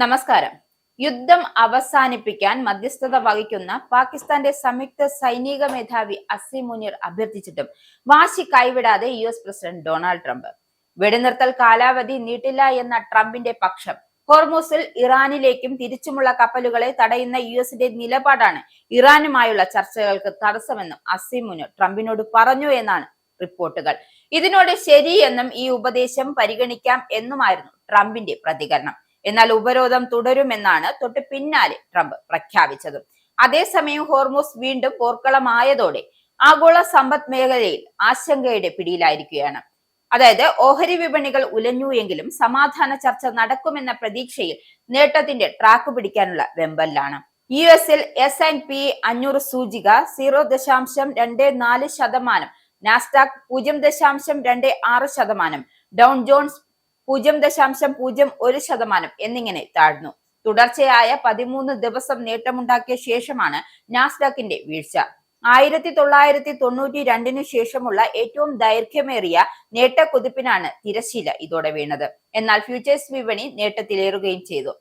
നമസ്കാരം. യുദ്ധം അവസാനിപ്പിക്കാൻ മധ്യസ്ഥത വഹിക്കുന്ന പാകിസ്ഥാന്റെ സംയുക്ത സൈനിക മേധാവി അസീം മുനീർ അഭ്യർത്ഥിച്ചിട്ടും വാശി കൈവിടാതെ US പ്രസിഡന്റ് ഡൊണാൾഡ് ട്രംപ്. വെടിനിർത്തൽ കാലാവധി നീട്ടില്ല എന്ന ട്രംപിന്റെ പക്ഷം. ഹോർമൂസിൽ ഇറാനിലേക്കും തിരിച്ചുമുള്ള കപ്പലുകളെ തടയുന്ന യുഎസിന്റെ നിലപാടാണ് ഇറാനുമായുള്ള ചർച്ചകൾക്ക് തടസ്സമെന്നും അസീം മുനീർ ട്രംപിനോട് പറഞ്ഞു എന്നാണ് റിപ്പോർട്ടുകൾ. ഇതിനോട് ശരിയെന്നും ഈ ഉപദേശം പരിഗണിക്കാം എന്നുമായിരുന്നു ട്രംപിന്റെ പ്രതികരണം. എന്നാൽ ഉപരോധം തുടരുമെന്നാണ് തൊട്ട് പിന്നാലെ ട്രംപ് പ്രഖ്യാപിച്ചത്. അതേസമയം ഹോർമൂസ് വീണ്ടും പോർക്കളമായതോടെ ആഗോള സമ്പദ് മേഖലയിൽ ആശങ്കയുടെ പിടിയിലായിരിക്കുകയാണ്. അതായത് ഓഹരി വിപണികൾ ഉലഞ്ഞു എങ്കിലും സമാധാന ചർച്ച നടക്കുമെന്ന പ്രതീക്ഷയിൽ നേട്ടത്തിന്റെ ട്രാക്ക് പിടിക്കാനുള്ള വെമ്പലിലാണ്. US-ൽ S&P 500 സൂചിക 0.24%, നാസ്ഡാക്ക് 0.26%, ഡൗൺ ജോൺസ് 0.01% എന്നിങ്ങനെ താഴ്ന്നു. തുടർച്ചയായ 13 ദിവസം നേട്ടമുണ്ടാക്കിയ ശേഷമാണ് നാസ്ഡാക്കിന്റെ വീഴ്ച. 1992 ശേഷമുള്ള ഏറ്റവും ദൈർഘ്യമേറിയ നേട്ടക്കുതിപ്പിനാണ് തിരശ്ശീല ഇതോടെ വീണത്. എന്നാൽ ഫ്യൂച്ചേഴ്സ് വിപണി നേട്ടത്തിലേറുകയും ചെയ്തു.